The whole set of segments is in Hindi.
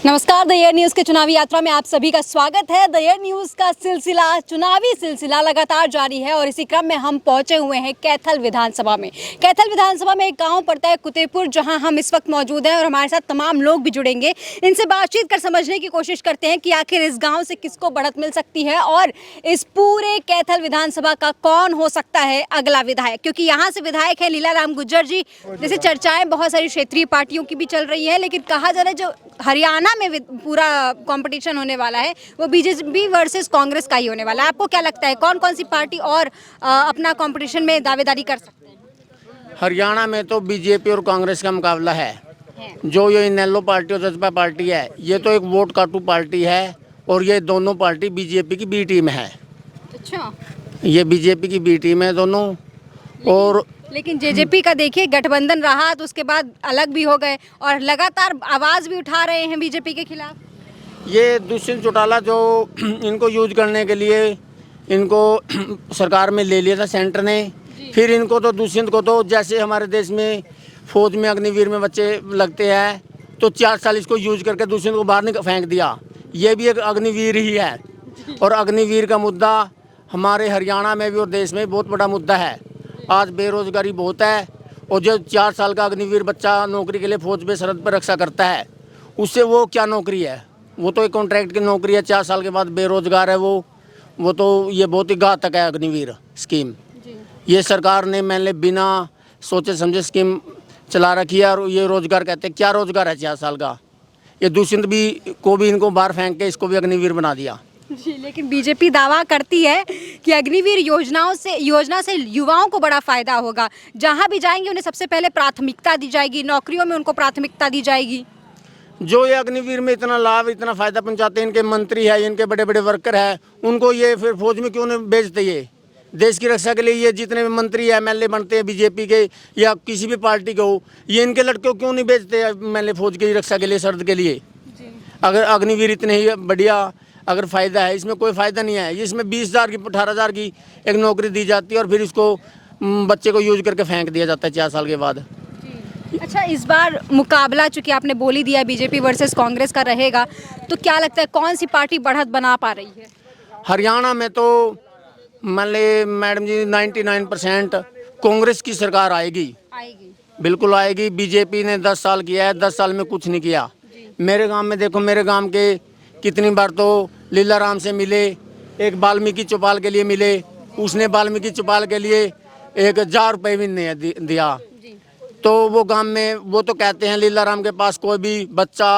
नमस्कार, द एयर न्यूज़ के चुनावी यात्रा में आप सभी का स्वागत है। द एयर न्यूज़ का सिलसिला चुनावी सिलसिला लगातार जारी है और इसी क्रम में हम पहुंचे हुए हैं कैथल विधानसभा में। कैथल विधानसभा में एक गांव पड़ता है कुतेपुर, जहां हम इस वक्त मौजूद हैं और हमारे साथ तमाम लोग भी जुड़ेंगे। इनसे बातचीत कर समझने की कोशिश करते हैं कि आखिर इस गाँव से किसको बढ़त मिल सकती है और इस पूरे कैथल विधानसभा का कौन हो सकता है अगला विधायक, क्योंकि यहाँ से विधायक है लीलाराम गुज्जर जी। जैसे चर्चाएं बहुत सारी क्षेत्रीय पार्टियों की भी चल रही है, लेकिन कहा जा रहा है जो हरियाणा में पूरा कंपटीशन होने वाला है वो बीजेपी वर्सेस कांग्रेस का ही होने वाला है। आपको क्या लगता है कौन कौन सी पार्टी और अपना कंपटीशन में दावेदारी कर सकते हैं? हरियाणा में तो बीजेपी और कांग्रेस का मुकाबला है। जो ये इनेलो पार्टी और जसपा पार्टी है, ये तो एक वोट काटू पार्टी है और ये दोनों पार्टी बीजेपी की बी टीम है। अच्छा, ये बीजेपी की बी टीम है दोनों। और लेकिन जेजेपी का देखिए गठबंधन रहा तो उसके बाद अलग भी हो गए और लगातार आवाज भी उठा रहे हैं बीजेपी के खिलाफ। ये दुष्यंत चौटाला जो इनको यूज करने के लिए इनको सरकार में ले लिया था सेंटर ने। फिर इनको तो दुष्यंत को तो जैसे हमारे देश में फौज में अग्निवीर में बच्चे लगते हैं तो 4 साल इसको यूज करके दुष्यंत को बाहर फेंक दिया। ये भी एक अग्निवीर ही है और अग्निवीर का मुद्दा हमारे हरियाणा में भी और देश में बहुत बड़ा मुद्दा है। आज बेरोजगारी बहुत है और जो 4 साल का अग्निवीर बच्चा नौकरी के लिए फौज में सरहद पर रक्षा करता है, उससे वो क्या नौकरी है? वो तो एक कॉन्ट्रैक्ट की नौकरी है। 4 साल के बाद बेरोजगार है वो तो ये बहुत ही घातक है अग्निवीर स्कीम। ये सरकार ने मैंने बिना सोचे समझे स्कीम चला रखी है और ये रोजगार कहते हैं। क्या रोजगार है 4 साल का? ये दुष्यंत को भी इनको बाहर फेंक के इसको भी अग्निवीर बना दिया जी। लेकिन बीजेपी दावा करती है कि अग्निवीर योजना से युवाओं को बड़ा फायदा होगा। जहां भी जाएंगे उन्हें सबसे पहले प्राथमिकता दी जाएगी, नौकरियों में उनको प्राथमिकता दी जाएगी। जो ये अग्निवीर में इतना लाभ इतना फायदा पहुंचाते हैं, इनके मंत्री है, इनके बड़े बड़े वर्कर है, उनको ये फिर फौज में क्यों नहीं भेजते? ये देश की रक्षा के लिए ये जितने भी मंत्री एमएलए बनते हैं बीजेपी के या किसी भी पार्टी के हो, ये इनके लड़कों क्यों नहीं भेजते एमएलए फौज की रक्षा के लिए, सरहद के लिए? अगर अग्निवीर इतने ही बढ़िया अगर फ़ायदा है, इसमें कोई फ़ायदा नहीं है। इसमें 20,000 की 18,000 की एक नौकरी दी जाती है और फिर इसको बच्चे को यूज करके फेंक दिया जाता है 4 साल के बाद। अच्छा, इस बार मुकाबला चूंकि आपने बोल ही दिया बीजेपी वर्सेस कांग्रेस का रहेगा, तो क्या लगता है कौन सी पार्टी बढ़त बना पा रही है? हरियाणा में तो मान ले मैडम जी 99% कांग्रेस की सरकार आएगी। बिल्कुल आएगी। बीजेपी ने 10 साल किया है, 10 साल में कुछ नहीं किया। मेरे गांव में देखो, मेरे गांव के कितनी बार तो लीलाराम से मिले, एक वाल्मीकि चौपाल के लिए मिले, उसने वाल्मीकि चौपाल के लिए 1,000 रुपये भी नहीं दिया। तो वो गांव में वो तो कहते हैं लीलाराम के पास कोई भी बच्चा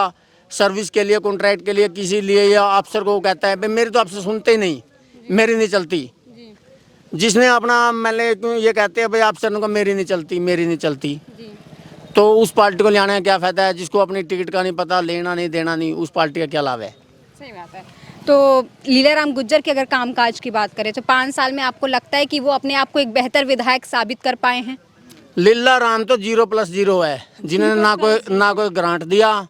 सर्विस के लिए कॉन्ट्रैक्ट के लिए किसी लिए या अफसर को कहता है भाई मेरी तो आपसे सुनते ही नहीं, मेरी नहीं चलती। जिसने अपना मैंने ये कहते हैं भाई अफसर को मेरी नहीं चलती, मेरी नहीं चलती, तो उस पार्टी को लाने का क्या फ़ायदा है? जिसको अपनी टिकट का नहीं पता, लेना नहीं देना नहीं, उस पार्टी का क्या लाभ है? सही बात है। तो लीलाराम गुज्जर के अगर कामकाज की बात करें तो 5 साल में आपको लगता है कि वो अपने आप को एक बेहतर विधायक साबित कर पाए हैं? लीलाराम तो 0+0 है, जिन्होंने ना कोई ग्रांट दिया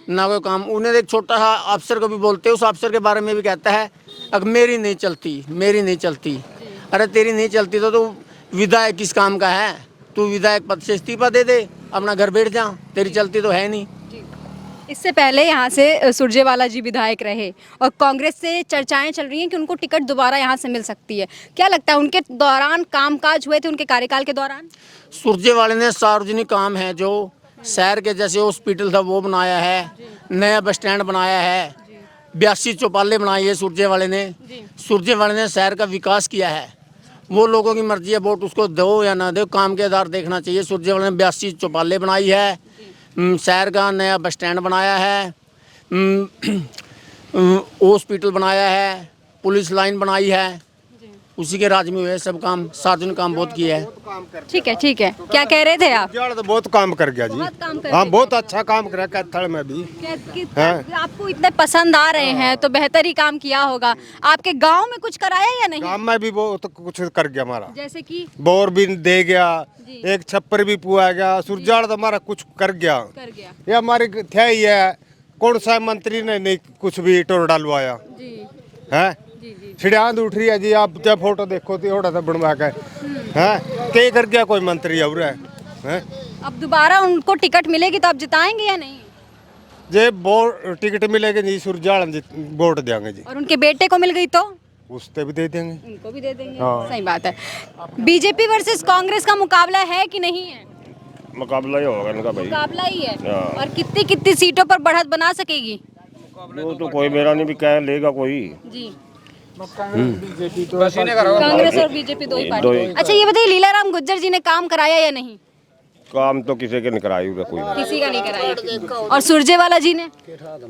ना कोई काम। उन्हें एक छोटा सा अफसर को भी बोलते हैं, उस अफसर के बारे में भी कहता है अब मेरी नहीं चलती, मेरी नहीं चलती। अरे तेरी नहीं चलती तो तू विधायक किस काम का है? तू विधायक पद से इस्तीफा दे दे, अपना घर बैठ जा, तेरी चलती तो है नहीं। इससे पहले यहाँ से सुरजेवाला जी विधायक रहे और कांग्रेस से चर्चाएं चल रही हैं कि उनको टिकट दोबारा यहाँ से मिल सकती है। क्या लगता है उनके दौरान कामकाज हुए थे, उनके कार्यकाल के दौरान? सुरजेवाले ने सार्वजनिक काम है जो शहर के जैसे हॉस्पिटल था वो बनाया है, नया बस स्टैंड बनाया है, 82 चौपाले बनाई है सुरजेवाले ने। सुरजेवाले ने शहर का विकास किया है। वो लोगों की मर्जी है, वोट उसको दो या ना दो, काम के आधार देखना चाहिए। सुरजेवाले ने 82 चौपाले बनाई है, शहर का नया बस स्टैंड बनाया है, हॉस्पिटल बनाया है, पुलिस लाइन बनाई है। उसी के राज में हुए सब काम, सार्वजनिक काम बहुत किया है। ठीक है, ठीक है। क्या कह रहे थे आप? तो बहुत काम कर गया जी। हाँ, बहुत अच्छा काम कर कैथल में भी। आपको इतने पसंद आ रहे हैं तो बेहतर ही काम किया होगा। आपके गांव में कुछ कराया या नहीं? गाँव में भी बहुत कुछ कर गया हमारा, जैसे कि बोर भी दे गया, एक छप्पर भी पुआ गया। सुरजाड़ तो हमारा कुछ कर गया। ये हमारी थे ही है, कौन सा मंत्री ने नहीं कुछ भी टोर डालवाया है? छिड़ांद उठ रही है जी, आप जब फोटो देखो तो थोड़ा सा बनवा के हैं क्या कर गया कोई मंत्री और है? अब दोबारा उनको टिकट मिलेगी तो आप जिताएंगे या नहीं? जे वोट टिकट मिलेगी जी सुरजाल वोट देंगे जी, और उनके बेटे को मिल गई तो उससे भी दे देंगे। उनको भी दे देंगे। हाँ। सही बात है। बीजेपी वर्सेस कांग्रेस का मुकाबला है कि नहीं है? मुकाबला ही होगा इनका भाई। मुकाबला ही है। हाँ। और कितनी कितनी सीटों पर बढ़त बना सकेगी? वो तो कोई मेरा नहीं भी कह लेगा कोई। जी, बीजेपी कांग्रेस और बीजेपी दो ही दो ही। पार्टी। अच्छा ये बताइए, लीलाराम गुज्जर जी ने काम कराया या नहीं? काम तो किसी के नहीं कराई होगा कोई। किसी का नहीं कराया। और सुरजेवाला जी ने?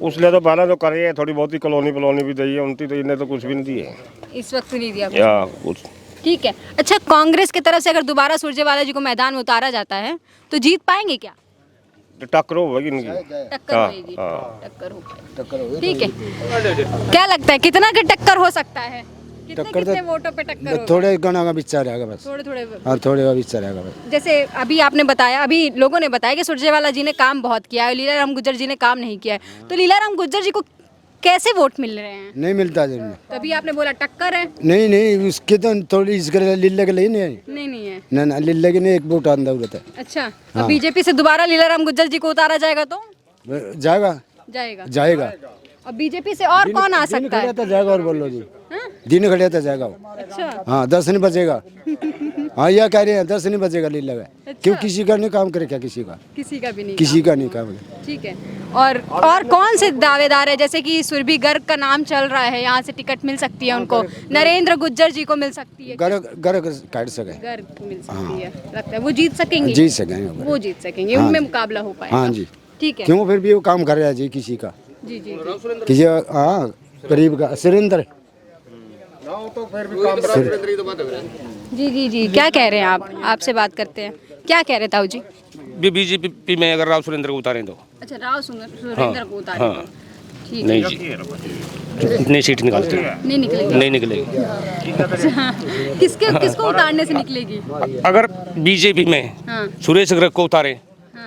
उसने तो पहले तो करे है, थोड़ी बहुत ही कॉलोनी भी दी है उनकी, तो इन्हें तो कुछ भी नहीं दिए इस वक्त नहीं दिया। या कुछ। ठीक है। अच्छा, कांग्रेस की तरफ से अगर दोबारा सुरजेवाला जी को मैदान में उतारा जाता है तो जीत पाएंगे क्या? तो टक्कर होगी इनकी। टक्कर हाँ, होगी। हाँ। टक्कर होगी। ठीक है। क्या लगता है कितना की टक्कर हो सकता है? कितने वोटों पे टक्कर होगा? थोड़े गणा का बिच्चा रहेगा बस। थोड़े हाँ, थोड़े का बिच्चा रहेगा बस। जैसे अभी आपने बताया, अभी लोगों ने बताया कि सुरजेवाला जी ने काम बहुत किया है, लीलाराम गुज्जर जी ने काम नहीं किया है, तो लीलाराम गुज्जर जी को कैसे वोट मिल रहे हैं? नहीं मिलता जिनमें। तभी आपने बोला टक्कर है। नहीं नहीं, उसके तो थोड़ी इसके लिल्ले के लिए नहीं। नहीं है। ना ना, लिल्ले के नहीं, एक वोट आंदा होता है। अच्छा, तो बीजेपी से दोबारा लीलाराम गुज्जर जी को उतारा जाएगा तो जाएगा जाएगा। और बीजेपी से और कौन आ सकता है? तो जाएगा, और बोलो जी। हाँ? दिन खड़िया तो जाएगा वो। अच्छा। हाँ, 10 नहीं बचेगा। हाँ, यह कह रहे हैं 10 नहीं बचेगा लिल्ले का। क्यों, किसी का नहीं काम करे क्या? किसी का भी किसी का नहीं काम करे। ठीक है। और कौन से दावेदार है? जैसे कि सुरभि गर्ग का नाम चल रहा है, यहाँ से टिकट मिल सकती है उनको, नरेंद्र गुज्जर जी को मिल सकती है। गर्ग काट सके। गर्ग मिल सकती है। लगता है वो जीत सकेंगे? जीत सकेंगे वो जीत सकेंगे। उनमें मुकाबला हो पाएगा। हाँ जी। ठीक है। क्यों, फिर भी वो काम कर रहा है जी किसी का। जी जी किसी, हाँ, गरीब का सुरेंद्र। जी क्या कह रहे हैं आप? आपसे बात करते हैं। क्या कह रहे हैं ताऊ जी? बीजेपी में अगर राव सुरेंद्र को उतारें तो अच्छा, राव सुरेंद्र को उतारे हाँ। तो। ठीक है। नहीं जी, नहीं सीट निकालते नहीं निकलेगी। नहीं निकलेगी। अच्छा, किसको उतारने से निकलेगी? अगर बीजेपी में हाँ। सुरेश गर्ग को उतारे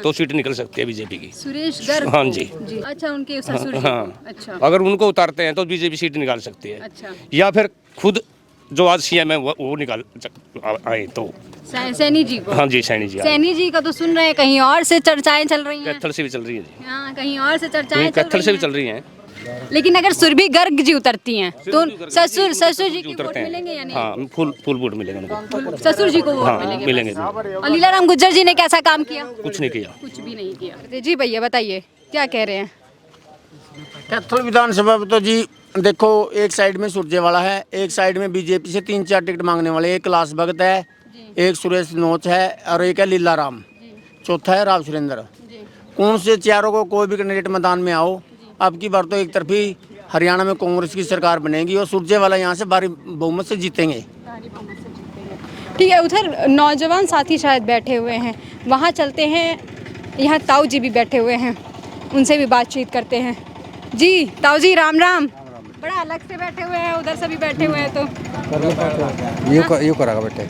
तो सीट निकल सकती है बीजेपी की। सुरेश गर्ग? हाँ जी। अच्छा, उनके ससुर जी। हाँ। अच्छा। अगर उनको उतारते हैं तो बीजेपी सीट निकाल सकती है। अच्छा। या फिर खुद जो आज सीएम है वो निकाल आए तो। सैनी जी को? हाँ जी, सैनी जी। सैनी जी का तो सुन रहे हैं, कहीं और से चर्चाएं चल रही हैं। कैथल से भी चल रही है जी। हाँ, कहीं और से चर्चाएं चल कैथल से भी रही चल रही हैं। हैं। लेकिन अगर सुरभि गर्ग जी उतरती हैं तो ससुर जी की वोट उतरते मिलेंगे या हैं। नहीं? हाँ, फुल वोट मिलेंगे उनको। ससुर जी को वोट हाँ, मिलेंगे मिलेंगे। बस। और लीलाराम गुज्जर जी ने कैसा काम किया? कुछ नहीं किया। कुछ भी नहीं किया। जी भैया बताइए, क्या कह रहे हैं? कैथल विधानसभा में तो जी देखो, एक साइड में सुरजेवाला है, एक साइड में बीजेपी से 3-4 टिकट मांगने वाले, एक कैलाश भगत है, एक सुरेश नोच है और एक है लीलाराम, चौथा है राव सुरेंद्र। कौन से चारों को कोई भी कैंडिडेट मैदान में आओ, अब की बार तो एक तरफी हरियाणा में कांग्रेस की सरकार बनेगी और सुरजेवाला यहाँ से भारी बहुमत से जीतेंगे। ठीक है, उधर नौजवान साथी शायद बैठे हुए हैं, वहाँ चलते हैं। यहाँ ताऊ जी भी बैठे हुए हैं, उनसे भी बातचीत करते हैं। जी ताऊ जी, राम राम। बड़ा अलग से बैठे हुए हैं, उधर से भी बैठे हुए हैं तो ये करेगा बेटे।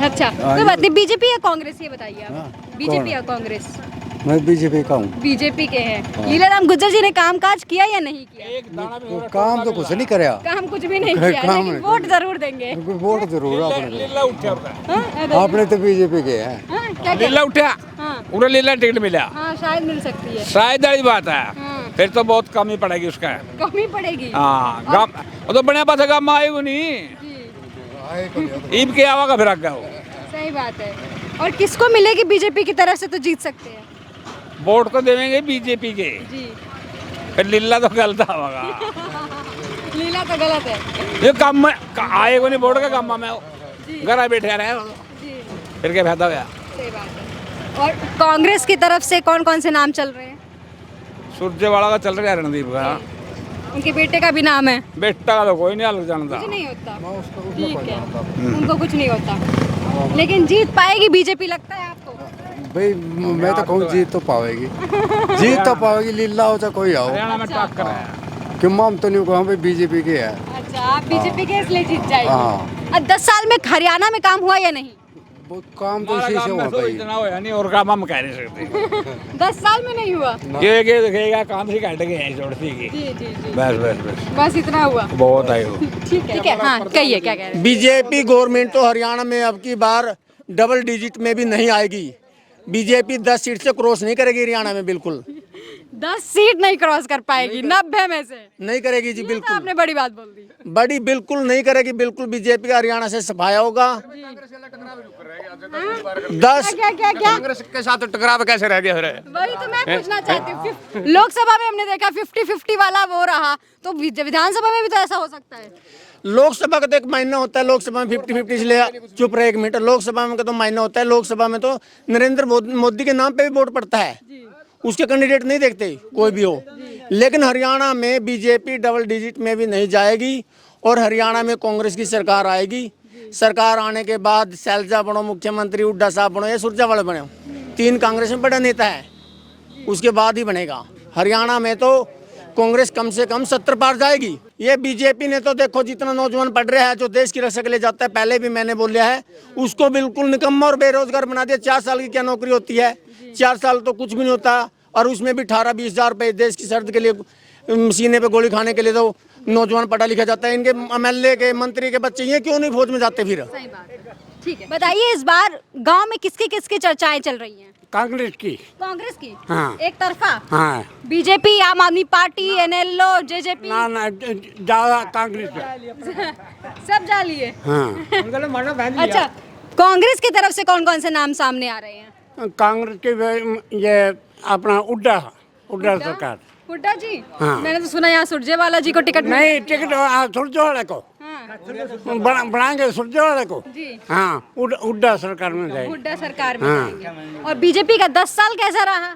अच्छा, कोई बात नहीं। बीजेपी या कांग्रेस, ये बताइए आप। बीजेपी या कांग्रेस? मैं बीजेपी का हूँ। बीजेपी के हैं। लीलाराम गुज्जर जी ने काम काज किया या नहीं किया? काम तो कुछ नहीं कराया। काम कुछ भी नहीं किया, काम लेकिन नहीं। वोट जरूर देंगे। वोट जरूर हाँ, आपने तो बीजेपी के हैं। हाँ, क्या लीला उठा हाँ उन्हें लीला टिकट मिला, हाँ, शायद मिल सकती है। शायद वाली बात है। हाँ। फिर तो बहुत कम ही पड़ेगी उसका। कमी पड़ेगी। हाँ, गाँव वो तो बढ़िया बात है, गाँव में आएगा नहीं, जी, ईब के आवा का फिर आगे हो। सही बात है। और किसको मिलेगी बीजेपी की तरफ से तो जीत सकते हैं? वोट तो देवेंगे बीजेपी के, जी। फिर लीला तो गलत आवागा। लीला तो गलत है। ये काम में आएगा नहीं, वोट का काम में घर बैठे रहे जी, फिर क्या फायदा हुआ। सही बात है। और कांग्रेस की तरफ से कौन कौन से नाम चल रहे हैं? सुरजेवाला का चल रहा है, रणदीप का। उनके बेटे का भी नाम है? बेटा का तो कोई नहीं अलग जानता। कुछ नहीं होता। ठीक है, उनको कुछ नहीं होता, लेकिन जीत पाएगी बीजेपी, लगता है आपको? भाई मैं तो कहूँ जीत तो पाएगी। जीत तो पाएगी, लीला हो चाहे कोई आओ। हरियाणा में टक्कर है। क्यों, हम तो नहीं कहूँ भाई बीजेपी के है। अच्छा, आप बीजेपी के इसलिए जीत जाएगी। हाँ। अब 10 साल में हरियाणा में काम हुआ या नहीं? वो काम तो हमारा इसी से काम हुआ में तो भाई। इतना होया नहीं, और काम हम कह नहीं सकते। 10 साल में नहीं हुआ? ये देखेगा काम से काट गए हैं छोड़ती की। जी जी जी, बस बस इतना हुआ। बहुत आए हो। ठीक है, हाँ कहिए, क्या कह रहे हैं? बीजेपी गवर्नमेंट तो हरियाणा में अब की बार डबल डिजिट में भी नहीं आएगी। बीजेपी 10 सीट से क्रॉस नहीं करेगी हरियाणा में, बिल्कुल। 10 सीट नहीं क्रॉस कर पाएगी 90 में से। नहीं करेगी जी, ये तो बिल्कुल आपने बड़ी बात बोल दी। बड़ी बिल्कुल नहीं करेगी, बिल्कुल बीजेपी का हरियाणा से सफाया होगा। 10 क्या क्या क्या कांग्रेस के साथ टकराव कैसे रह गया? वही तो मैं पूछना चाहती हूँ। लोकसभा में हमने देखा 50-50 वाला वो रहा, तो विधानसभा में भी तो ऐसा हो सकता है। लोकसभा का तो एक मायना होता है, लोकसभा में 50-50 इसलिए चुप रहे एक मिनट। लोकसभा में का तो मायना होता है, लोकसभा में तो नरेंद्र मोदी के नाम पे भी वोट पड़ता है, उसके कैंडिडेट नहीं देखते कोई भी हो। लेकिन हरियाणा में बीजेपी डबल डिजिट में भी नहीं जाएगी और हरियाणा में कांग्रेस की सरकार आएगी। सरकार आने के बाद शैलजा बनो मुख्यमंत्री, हुड्डा साहब बनो या सुरजेवाला बनो, 3 कांग्रेस में बड़ा नेता है, उसके बाद ही बनेगा। हरियाणा में तो कांग्रेस कम से कम 70 पार जाएगी। ये बीजेपी ने तो देखो जितना नौजवान पढ़ रहा है, जो देश की रक्षा के लिए जाता है, पहले भी मैंने बोला है, उसको बिल्कुल निकम्मा और बेरोजगार बना दिया। 4 साल की क्या नौकरी होती है? 4 साल तो कुछ भी नहीं होता, और उसमें भी 18-20 हज़ार रुपये देश की शर्त के लिए सीने पे गोली खाने के लिए तो नौजवान पढ़ा लिखा जाता है। इनके एमएलए के, मंत्री के बच्चे ये क्यों नहीं फौज में जाते फिर? सही बात है। ठीक है, बताइए इस बार गांव में किसकी किसकी चर्चाएं चल रही हैं? कांग्रेस की। कांग्रेस की? हाँ। एक तरफा? हाँ। बीजेपी, आम आदमी पार्टी, एनएलओ, जेजेपी? ना ज्यादा कांग्रेस है। सब जालिए। हाँ। अच्छा, कांग्रेस की तरफ से कौन कौन से नाम सामने आ रहे हैं? कांग्रेस के ये अपना उड्डा सरकार। हुड्डा जी? हाँ। मैंने तो सुना यहाँ सुरजेवाला जी को टिकट नहीं, टिकट सुरजेवाला को हाँ। बनाएंगे, सुरजेवाला को। जी। हाँ, उड्डा सरकार में जाएगी। हुड्डा सरकार में हाँ। जाएंगे। और बीजेपी का 10 साल कैसा रहा?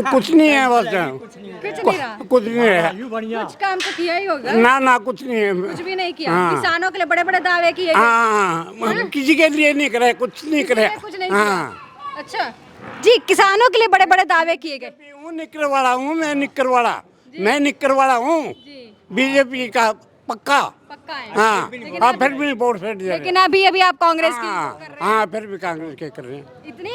कुछ नहीं है बस। कुछ नहीं रहा? कुछ नहीं है। कुछ काम तो किया ही होगा। ना कुछ नहीं है। कुछ भी नहीं किया। हाँ। किसानों के लिए बड़े बड़े दावे किए गए। हाँ, किसी के लिए नहीं करे, कुछ नहीं करे। कुछ नहीं हाँ। किया। अच्छा जी, किसानों के लिए बड़े बड़े दावे किए गए। हूँ निक्कर वाला हूँ मैं, निक्कर वाला हूँ बीजेपी का पक्का है। हाँ। और फिर भी वोट फेंक दिया। लेकिन अभी आप कांग्रेस की वो कर रहे हैं। हाँ, फिर भी कांग्रेस के कर रहे हैं।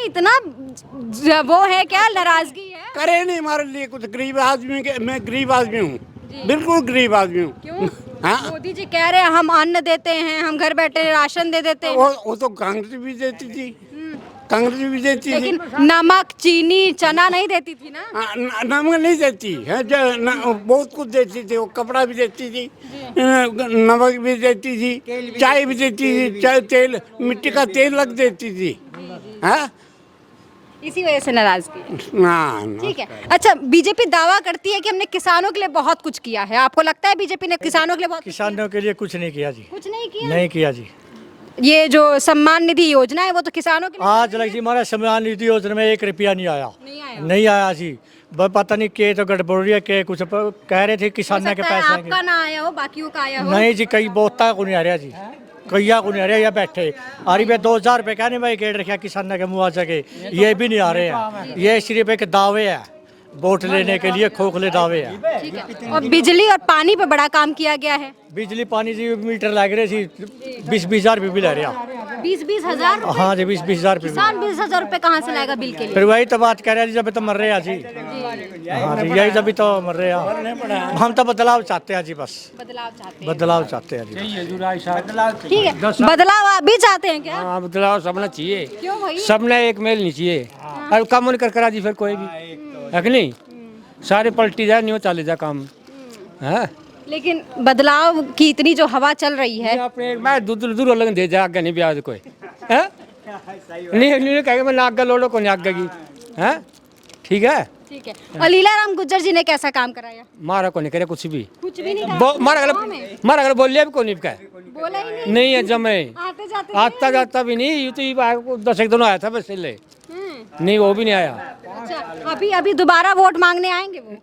इतना वो है क्या, नाराजगी है? करे नहीं हमारे लिए कुछ। गरीब आदमी के, मैं गरीब आदमी हूँ, बिल्कुल गरीब आदमी हूँ। क्यों? हाँ? मोदी जी कह रहे हैं हम अन्न देते हैं, हम घर बैठे राशन दे देते हैं। वो तो कांग्रेस भी देती थी, कांग्रेस भी देती थी। लेकिन नमक, चीनी, चना नहीं देती थी ना? नमक नहीं देती है, बहुत कुछ देती थी। वो कपड़ा भी देती थी, नमक भी देती थी, चाय भी देती थी, चाय तेल, मिट्टी का तेल लग देती थी। हाँ, इसी वजह से नाराजगी। ना ठीक है। अच्छा, बीजेपी दावा करती है कि हमने किसानों के लिए बहुत कुछ किया है। आपको लगता है बीजेपी ने किसानों के लिए बहुत किसानों के लिए कुछ नहीं किया जी। कुछ नहीं किया? नहीं किया जी। ये जो सम्मान निधि योजना है वो तो किसानों के लिए आज लग जी हमारा सम्मान निधि योजना में 1 रुपया नहीं आया। नहीं आया जी। पता नहीं के तो गड़बड़ी है, के कुछ कह रहे थे किसानों के पैसे आपका ना आया हो, बाकियों का आया हो। नहीं जी, कई बहुत को नहीं आ रहा जी, कैया को नहीं आ रहा। या बैठे अरे भाई 2000 रुपये कहने भाई गेट रखा किसानों के मुआवजा के, ये भी नहीं आ रहे हैं। ये सिर्फ एक दावे है, वोट लेने के लिए खोखले दावे हैं। ठीक है। और बिजली और पानी पे बड़ा काम किया गया है। बिजली पानी जी मीटर लग रहे जी, 20-20 हज़ार रुपये बिल आ रहा। 20-20 हज़ार? हाँ जी, 20-20 हज़ार रुपये। किसान 20 हज़ार रुपये कहाँ से लाएगा बिल के लिए? फिर वही तो बात कह रहे हैं, जब तो मर रहे हैं जी। हाँ जी, यही तभी तो मर रहे हैं। हम तो बदलाव चाहते हैं जी, बस बदलाव चाहते हैं जी। ठीक है, बदलाव आप भी चाहते हैं क्या? हाँ, बदलाव सबने चाहिए। क्यों भाई? सबने एक मेल नहीं चाहिए। और काम नहीं कर करा जी फिर कोई भी है कि नहीं? सारे पलटी जाए, नहीं हो चाले जा काम है। लेकिन बदलाव की इतनी जो हवा चल रही है, अपने मैं दूर लगन दे जा, आगे नहीं ब्याज कोई है नहीं कहेगा मैं आगे लोडो को नहीं आगे की है। ठीक है। ठीक है। और लीलाराम गुज्जर जी ने कैसा काम कराया? मारा को नहीं करे कुछ भी, कुछ भी नहीं करा। मारा अगर बोलिए भी को नहीं कहे, बोला ही नहीं। नहीं है जमे, आते जाते आता जाता भी नहीं। ये तो 10 एक दिन आया था बस ले, नहीं वो भी नहीं आया। अच्छा, अभी दोबारा वोट मांगने आएंगे वो?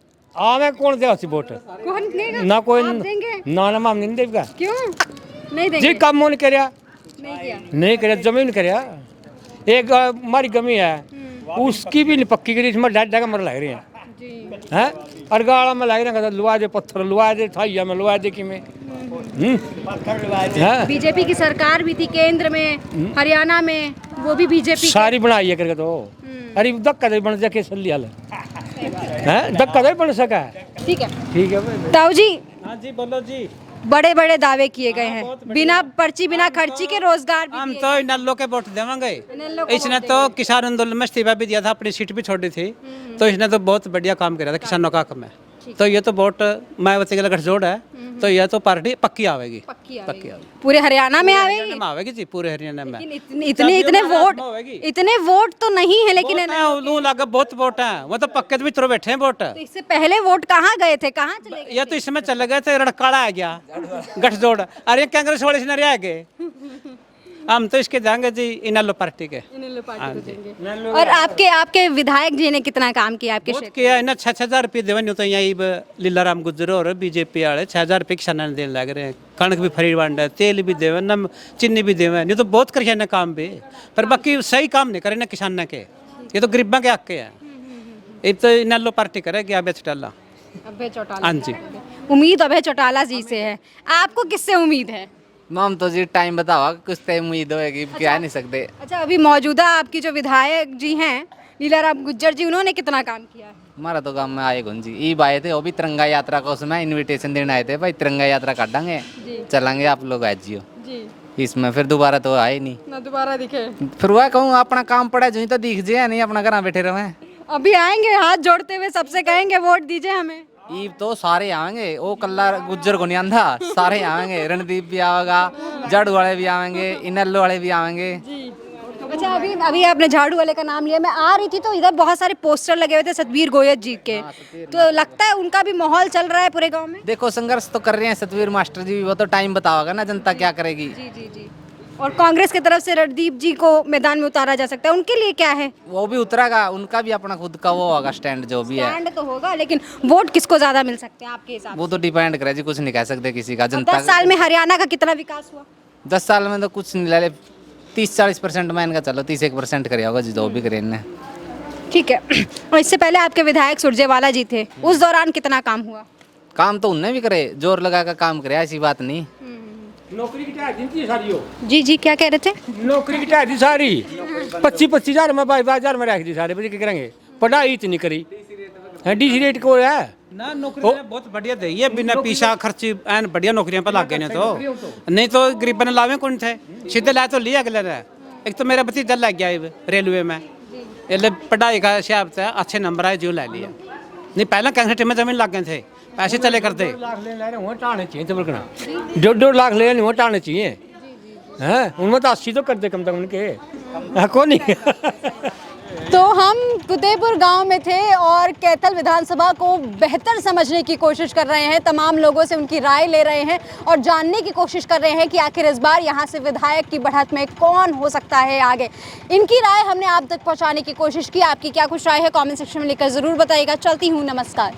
मैं कौन देगा सी वोट? कौन देगा? ना कोई आप देंगे? ना हम नहीं देगा। क्यों नहीं देंगे? जी काम नहीं करया, नहीं किया। नहीं करया, जमीन करया। एक हमारी गमी है, उसकी भी नहीं पक्की करी, इसमें ढाई मर लग रहे हैं। और गाड़ा में लग रहे हैं, लुआ दे पत्थर, लुआ दे थाइया में, लुआ दे कि में। बीजेपी की सरकार भी थी केंद्र में, हरियाणा में, वो भी बीजेपी सारी बनाई है करके तो। अरे धक्का दे बन जाके सल्ली हाल है, धक्का दे बन सका। ठीक है। ठीक है ताऊ जी, हाँ जी, बोलो जी। बड़े बड़े दावे किए गए हैं, बिना पर्ची बिना खर्ची के रोजगार भी हम दिए तो इन लोग के वोट देवांगे। इन्हें को इसने तो किसान आंदोलन में इस्तीफा भी दिया था, अपनी सीट भी छोड़ी थी, तो इसने तो बहुत बढ़िया काम करा था किसानों का हक में। तो ये तो वोट मायावती का गठजोड़ है, तो यह तो पार्टी पक्की आवेगी, पक्की आवेगी। पूरे हरियाणा में आवेगी, हरियाणा में आवेगी जी, पूरे हरियाणा में। लेकिन इतने वोट तो नहीं है, लेकिन लगा बहुत वोट है, वो तो पक्के भी तुर बैठे हैं वोट। तो इससे पहले वोट कहाँ गए थे, कहाँ चले गए? ये तो इसमें चले गए थे, रड़काड़ा आ गया गठजोड़, अरे कांग्रेस वाले इसने रह गए। हम तो इसके जाएंगे जी इनेलो पार्टी के। और आपके विधायक जी ने कितना काम किया आपके बहुत क्षेत्र? किया, इन्हें 6,000 रुपये देवन तो यहाँ लीलाराम गुजर और बीजेपी वाले 6,000 रुपये किसानों ने देने लग रहे हैं। कणक भी फ्री बांट है, तेल भी देवे, नम चीनी भी देवे, नहीं तो बहुत कर ना काम भी, पर बाकी सही काम नहीं करे ना किसानों के, ये तो गरीबों के हक के है। ये तो इनेलो पार्टी करेगी अभय चौटाला। अभय चौटाला, हाँ जी। उम्मीद अभय चौटाला जी से है, आपको किससे उम्मीद है? मैम तो जी टाइम बतावा, कुछ तो उम्मीद होगी, कह नहीं सकते। अच्छा, अभी मौजूदा आपकी जो विधायक जी हैं लीलाराम गुज्जर जी, उन्होंने कितना काम किया है? हमारा तो गांव में आए गुन जी ईब आए थे, वो भी तिरंगा यात्रा का, उसमें इनविटेशन देने आए थे, भाई तिरंगा यात्रा काटेंगे, चलेंगे आप लोग आज जियो जी। इसमें फिर दोबारा तो आए नहीं, ना दोबारा दिखे। फिर वह कहूँ अपना काम पड़ा जो तो दिख जाए, नहीं अपना घर बैठे रहे। अभी आएंगे हाथ जोड़ते हुए, सबसे कहेंगे वोट दीजिए हमें। ईब तो सारे आवेंगे, वो कल्ला गुज्जर को नहीं आंधा, सारे आवेंगे, रणदीप भी आवेगा, झाड़ू वाले भी आवेंगे, इनेलो वाले भी आवेंगे। अच्छा, अभी आपने झाड़ू वाले का नाम लिया, मैं आ रही थी तो इधर बहुत सारे पोस्टर लगे हुए थे सतवीर गोयत जी के, तो लगता है उनका भी माहौल चल रहा है पूरे गांव में। देखो संघर्ष तो कर रहे हैं सतवीर मास्टर जी, वो तो टाइम बताओगा ना जनता क्या करेगी। जी जी जी। और कांग्रेस की तरफ से रणदीप जी को मैदान में उतारा जा सकता है, उनके लिए क्या है? वो भी उतरेगा, उनका भी अपना खुद का वो होगा स्टैंड, जो भी है स्टैंड तो होगा, लेकिन वोट किसको ज्यादा मिल सकते हैं आपके हिसाब से? वो तो डिपेंड करे जी, कुछ नहीं कह सकते किसी का। जनता 10 साल में हरियाणा का कितना विकास हुआ? 10 साल में तो कुछ नहीं ले, 30-40% में इनका चलो 31% करे होगा जी, जो भी करे इनने। ठीक है। और इससे पहले आपके विधायक सुरजेवाला जी थे, उस दौरान कितना काम हुआ? काम तो उनने भी करे, जोर लगा कर काम करे, ऐसी बात नहीं। नौकरी की ढाई थी सारी हो। जी जी, क्या कह रहे थे? नौकरी की ढाई थी सारी, 25-25 हजार में 22 हजार में रख दी सारे, बच्चे क्या करेंगे, पढ़ाई इतनी करी है, डीसी रेट को है ना, नौकरी बहुत बढ़िया दे, ये बिना पीछा खर्ची एन बढ़िया नौकरियां पर लग गए ने, तो नहीं तो गरीबों ने लावे कौन थे, सीधे लाए तो लिया अगले ने। एक तो मेरा भतीजा लग गया रेलवे में, इसलिए पढ़ाई का हिसाब से अच्छे नंबर आए जो ले लिया, नहीं पहले कैंसर में जमीन लग गए थे, पैसे चले करते। 1.5 लाख ले रहे हो, टालने चाहिए तो बलकना 1.5 लाख ले रहे हो, टालने चाहिए हैं, उनमें तो 80 तो कर दे कम से कम उनके, कौन नहीं। तो हम कुतेपुर गांव में थे और कैथल विधानसभा को बेहतर समझने की कोशिश कर रहे हैं, तमाम लोगों से उनकी राय ले रहे हैं और जानने की कोशिश कर रहे हैं कि आखिर इस बार यहां से विधायक की बढ़त में कौन हो सकता है आगे। इनकी राय हमने आप तक पहुंचाने की कोशिश की, आपकी क्या कुछ राय है कमेंट सेक्शन में लिखकर ज़रूर बताइएगा। चलती हूँ, नमस्कार।